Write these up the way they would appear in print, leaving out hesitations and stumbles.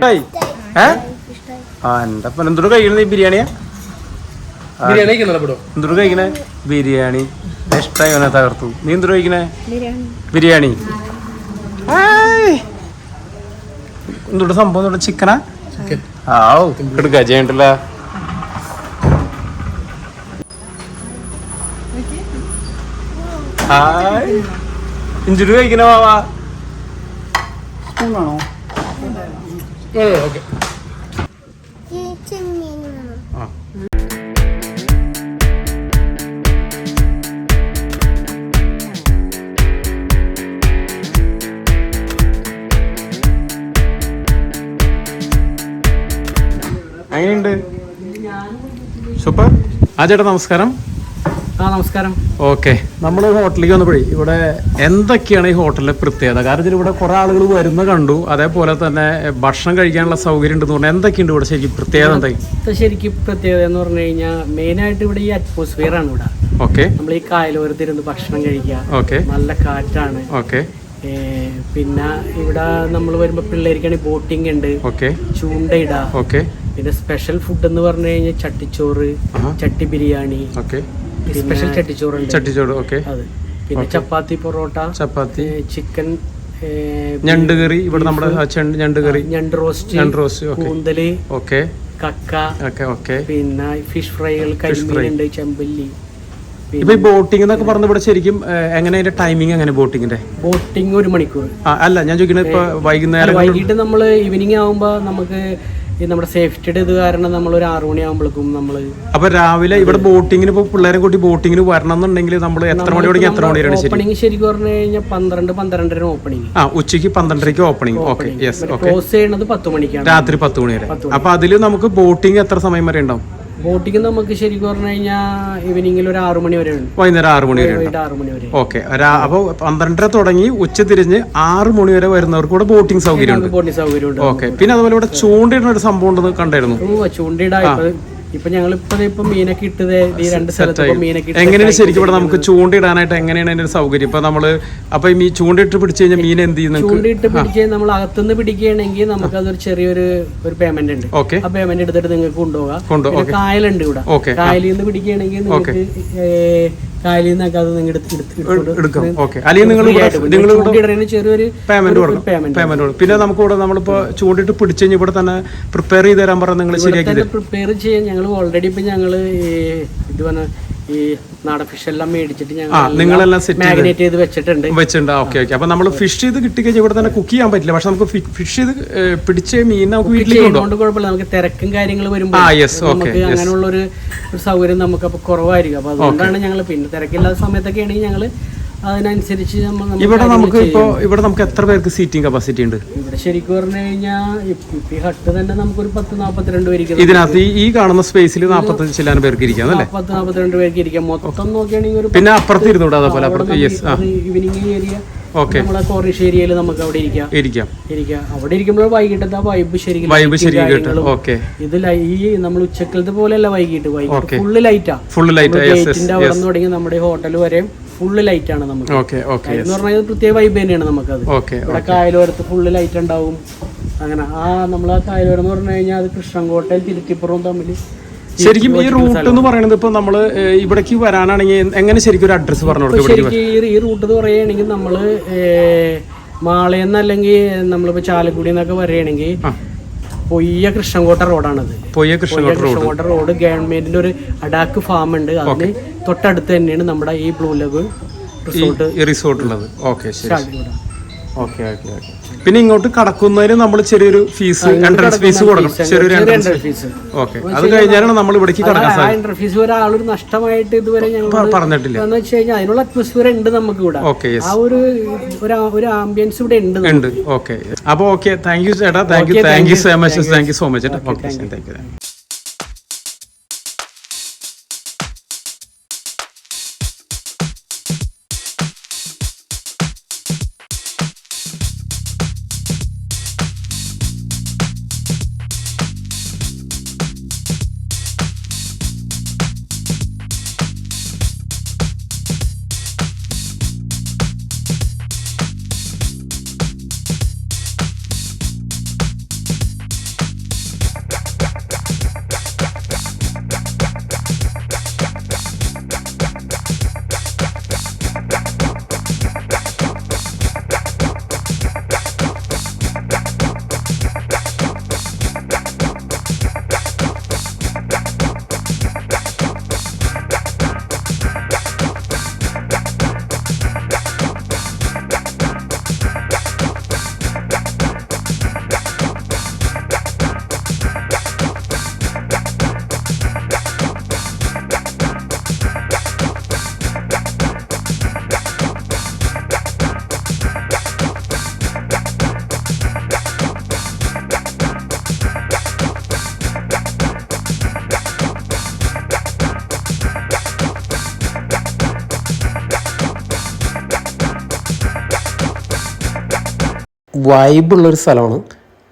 ഇഷ്ടായി എന്റെ അപ്പം എന്തൊരു കഴിക്കണത് ഈ ബിരിയാണിയാ എന്തൊരു കഴിക്കണേ ബിരിയാണി ഇഷ്ടായി അവനെ തകർത്തു നീ എന്തൊരു കഴിക്കണേ ബിരിയാണി എന്തുകൊണ്ട് സംഭവം എന്തുകൊണ്ട് ചിക്കനാ എടുക്ക ചെയ്യണ്ടല്ല ഇഞ്ചുരി കഴിക്കണ വാവാ എങ്ങനെയുണ്ട് സൂപ്പർ ചേട്ടാ നമസ്കാരം നമസ്കാരം ഓക്കെ നമ്മൾ ഹോട്ടലിലേക്ക് വന്നപ്പോഴേ ഇവിടെ എന്തൊക്കെയാണ് ഈ ഹോട്ടലിലെ പ്രത്യേകത കാരണം ഇവിടെ കുറെ ആളുകൾ വരുന്ന കണ്ടു അതേപോലെ തന്നെ ഭക്ഷണം കഴിക്കാനുള്ള സൗകര്യം ഉണ്ടെന്ന് പറഞ്ഞാൽ എന്തൊക്കെയുണ്ട് ഇവിടെ ശരിക്കും പ്രത്യേകത എന്തൊക്കെ ശരിക്കും പ്രത്യേകത എന്ന് പറഞ്ഞു കഴിഞ്ഞാൽ മെയിനായിട്ട് ഇവിടെ ഈ അറ്റ്മോസ്ഫിയർ ആണ് ഇവിടെ ഓക്കെ നമ്മൾ ഈ കായലോരത്തിരുന്ന് ഭക്ഷണം കഴിക്കുക ഓക്കെ നല്ല കാറ്റാണ് ഓക്കെ പിന്നെ ഇവിടെ നമ്മൾ വരുമ്പോ പിള്ളേർക്കാണെങ്കിൽ ബോട്ടിംഗ് ഉണ്ട് ഓക്കെ ചൂണ്ടയിടാ ഓക്കെ പിന്നെ സ്പെഷ്യൽ ഫുഡ് എന്ന് പറഞ്ഞു കഴിഞ്ഞാൽ ചട്ടിച്ചോറ് ചട്ടി ബിരിയാണി ഓക്കെ സ്പെഷ്യൽ ചട്ടിച്ചോറ് ഓക്കെ അത് പിന്നെ ചപ്പാത്തി പൊറോട്ട ചപ്പാത്തി ചിക്കൻ ഞണ്ട് കറി ഇവിടെ നമ്മുടെ ഞണ്ട് കറി ഞണ്ട് റോസ്റ്റ് കൂന്തല് ഓക്കെ കക്ക ഓക്കെ പിന്നെ ഫിഷ് ഫ്രൈകൾ കരിമീനുണ്ട് ചെമ്പല്ലി ഇപ്പൊ ഈ ബോട്ടിംഗ് എന്നൊക്കെ പറഞ്ഞ ഇവിടെ ശരിക്കും എങ്ങനെ അതിന്റെ ടൈമിംഗ് എങ്ങനെ ബോട്ടിങ്ങിന്റെ ബോട്ടിംഗ് 1 മണിക്കൂർ അല്ല ഞാൻ ചോദിക്കുന്നത് ഇപ്പൊ വൈകിട്ട് നമ്മൾ ഈവനിങ് ആവുമ്പോ നമുക്ക് ഈ നമ്മുടെ സേഫ്റ്റിയുടെ ഇത് കാരണം നമ്മൾ ഒരു 6 മണിയാകുമ്പോഴേക്കും നമ്മള് അപ്പൊ രാവിലെ ഇവിടെ ബോട്ടിങ്ങിന് ഇപ്പൊ പിള്ളേരെ കൂട്ടി ബോട്ടിങ്ങിന് വരണം എന്നുണ്ടെങ്കിൽ നമ്മൾ എത്ര മണി തുടങ്ങി എത്ര മണി വരെയാണ് ഓപ്പണിംഗ് ശരിക്കും പറഞ്ഞു കഴിഞ്ഞാൽ 12-12:30 ഓപ്പണിംഗ് ഉച്ചയ്ക്ക് 12:30 opening okay yes okay close ചെയ്യുന്നത് 10 മണിക്കാണ് രാത്രി 10 മണി വരെ അപ്പൊ അതില് നമുക്ക് ബോട്ടിംഗ് എത്ര സമയം വരെ ഉണ്ടാവും ബോട്ടിംഗ് നമുക്ക് ശരിക്കും പറഞ്ഞു കഴിഞ്ഞാൽ ഈവനിങ്ങിൽ ഒരു 6 മണി വരെ ഉണ്ട് വൈകുന്നേരം 6 മണി വരെ ഓക്കെ അപ്പൊ 12:30 തുടങ്ങി ഉച്ച തിരിഞ്ഞ് 6 മണി വരെ വരുന്നവർക്ക് കൂടെ ബോട്ടിംഗ് സൗകര്യം ഉണ്ട് ഓക്കെ പിന്നെ അതുപോലെ ഇവിടെ ചൂണ്ടയിടുന്ന ഒരു സംഭവം ഉണ്ടെന്ന് കണ്ടായിരുന്നു ചൂണ്ടയിടാ ഇപ്പൊ ഞങ്ങൾ ഇപ്പൊ മീനൊക്കെ ഇട്ടത് ഈ 2 സ്ഥലത്ത് മീനൊക്കെ എങ്ങനെയാണ് ശരിക്കും ഇവിടെ നമുക്ക് ചൂണ്ടയിടാനായിട്ട് എങ്ങനെയാണ് അതിന്റെ സൗകര്യം ഇപ്പൊ നമ്മള് അപ്പൊ ഈ ചൂണ്ടയിട്ട് പിടിച്ചു കഴിഞ്ഞാൽ മീൻ എന്ത് ചെയ്യുന്നു ചൂണ്ടയിട്ട് പിടിച്ച് നമ്മൾ അകത്തുനിന്ന് പിടിക്കുകയാണെങ്കിൽ നമുക്ക് അതൊരു ചെറിയൊരു പേയ്മെന്റ് ഉണ്ട് ഓക്കെ ആ പേയ്മെന്റ് എടുത്തിട്ട് നിങ്ങൾക്ക് കൊണ്ടുപോകാം കായലുണ്ട് ഇവിടെ കായലിൽ നിന്ന് പിടിക്കുകയാണെങ്കിൽ നിങ്ങൾക്ക് കായലിൽ നിന്നൊക്കെ അത് നിങ്ങൾ ചെറിയൊരു പേയ്മെന്റ് പിന്നെ നമുക്ക് ഇവിടെ നമ്മളിപ്പോ ചൂണ്ടിട്ട് പിടിച്ചു കഴിഞ്ഞാൽ ഇവിടെ തന്നെ പ്രിപ്പയർ ചെയ്ത് തരാൻ പറഞ്ഞാൽ നിങ്ങൾ ശരിയാക്കി പ്രിപ്പയർ ചെയ്യാൻ ഞങ്ങൾ ഓൾറെഡി ഇപ്പൊ ഞങ്ങള് ഇത് പറഞ്ഞ ഈ നാടൻ ഫിഷ് എല്ലാം മേടിച്ചിട്ട് ഞങ്ങൾ മാഗ്നേറ്റ് ചെയ്ത് വെച്ചിട്ടുണ്ട് ഓക്കെ ഓക്കെ അപ്പൊ നമ്മൾ ഫിഷ് ചെയ്ത് കിട്ടിക്കഴിഞ്ഞാൽ ഇവിടെ തന്നെ കുക്ക് ചെയ്യാൻ പറ്റില്ല പക്ഷെ നമുക്ക് ഫിഷ് ചെയ്ത് പിടിച്ച മീൻ നമുക്ക് വീട്ടിലേക്ക് കുഴപ്പമില്ല നമുക്ക് തിരക്കും കാര്യങ്ങൾ വരുമ്പോൾ നമുക്ക് അങ്ങനെയുള്ള ഒരു സൗകര്യം നമുക്ക് അപ്പൊ കുറവായിരിക്കും അപ്പൊ അതുകൊണ്ടാണ് ഞങ്ങൾ പിന്നെ തിരക്കില്ലാത്ത സമയത്തൊക്കെ ആണെങ്കിൽ ഞങ്ങള് അതിനനുസരിച്ച് ഇവിടെ നമുക്ക് ഇവിടെ നമുക്ക് എത്ര പേർക്ക് സീറ്റിംഗ് കപ്പാസിറ്റി ഉണ്ട് ഇവിടെ ശരിക്കും പറഞ്ഞു കഴിഞ്ഞാൽ ഈ ഹട്ട് തന്നെ നമുക്കൊരു 10-42 പേർക്ക് ഇതിനകത്ത് ഈ കാണുന്ന സ്പേസിൽ 45 ചില്ലാൻ പേർക്ക് ഇരിക്കാം അല്ലേ 40-42 പേർക്ക് ഇരിക്കാം മൊത്തം നോക്കുകയാണെങ്കിൽ പിന്നെ അപ്പുറത്ത് ഇരുന്നൂടെ അതേപോലെ അപ്പുറത്ത് ഈവനിങ് ഏരിയ ഓക്കെ നമ്മളെ കോറിഷ് ഏരിയയിൽ നമുക്ക് അവിടെ ഇരിക്കാം അവിടെ ഇരിക്കുമ്പോൾ വൈകിട്ടത്തെ വൈബ് ശരിക്കും ഓക്കെ ഇത് ഈ നമ്മൾ ഉച്ചക്കലത്തെ പോലെയല്ല വൈകിട്ട് ഫുള്ള് ലൈറ്റാ ഗേറ്റിന്റെ അവിടെ നിന്ന് തുടങ്ങി നമ്മുടെ ഹോട്ടൽ വരെ ഫുള്ള് ലൈറ്റ് ആണ് നമുക്ക് എന്ന് പറഞ്ഞാൽ പ്രത്യേക വൈബ് തന്നെയാണ് നമുക്കത് ഇവിടെ കായലോരത്ത് ഫുള്ള് ലൈറ്റ് ഉണ്ടാവും അങ്ങനെ നമ്മൾ ആ കായലോരം എന്ന് പറഞ്ഞു കഴിഞ്ഞാൽ അത് കൃഷ്ണൻകോട്ടയും തിരുത്തിപ്പുറവും തമ്മിൽ ശരിക്കും ഈ റൂട്ട് എന്ന് പറയുന്നത് ഇപ്പൊ നമ്മള് ഇവിടേക്ക് വരാനാണെങ്കിൽ എങ്ങനെ ശരിക്കും ഒരു അഡ്രസ് പറഞ്ഞു കൊടുക്കും ഈ റൂട്ട് എന്ന് പറയുകയാണെങ്കിൽ നമ്മള് മാളയെന്നല്ലെങ്കിൽ നമ്മളിപ്പോ ചാലക്കുടി എന്നൊക്കെ പറയുകയാണെങ്കിൽ പൊയ്യ കൃഷ്ണൻകോട്ട റോഡാണത് കൃഷ്ണൻകോട്ട റോഡ് ഗവൺമെന്റിന്റെ ഒരു അഡാക്ക് ഫാം ഉണ്ട് അതിന് തൊട്ടടുത്ത് തന്നെയാണ് നമ്മുടെ ഈ ബ്ലൂ ലഗൂൺ റിസോർട്ട് ഉള്ളത് ഓക്കെ ഓക്കെ ഓക്കെ ഓക്കെ പിന്നെ ഇങ്ങോട്ട് കടക്കുന്നതിന് നമ്മൾ ചെറിയൊരു ഫീസ് എൻട്രൻസ് ഫീസ് കൊടുക്കണം ചെറിയൊരു എൻട്രൻസ് ഫീസ് ഓക്കെ അത് കഴിഞ്ഞാലാണ് നമ്മൾ ഇവിടേക്ക് കടക്കാൻ സാധിക്കും ഫീസ് ഒരാളൊരു നഷ്ടമായിട്ട് ഇതുവരെ ഞങ്ങൾ പറഞ്ഞിട്ടില്ല എന്ന് വെച്ച് കഴിഞ്ഞാൽ അതിനുള്ള അറ്റ്മോസ്ഫിയർ ഉണ്ട് നമുക്ക് ഇവിടെ ആ ഒരു ആംബിയൻസ് ഇവിടെ ഉണ്ട് ഓക്കെ അപ്പൊ ഓക്കെ താങ്ക് യു ചേട്ടാ താങ്ക് യു സോ മച്ച് ചേട്ടാ ഓക്കെ താങ്ക് യു വൈബുള്ളൊരു സ്ഥലമാണ്.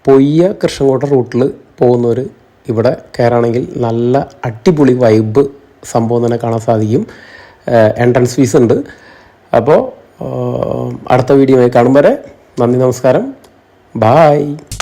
പൊയ്യ കൃഷ്ണൻകോട്ട റൂട്ടിൽ പോകുന്നവർ ഇവിടെ കയറുകയാണെങ്കിൽ നല്ല അടിപൊളി വൈബ് സംഭവം തന്നെ കാണാൻ സാധിക്കും. എൻട്രൻസ് ഫീസ് ഉണ്ട്. അപ്പോൾ അടുത്ത വീഡിയോയിൽ കാണും വരെ നന്ദി, നമസ്കാരം, ബായ്.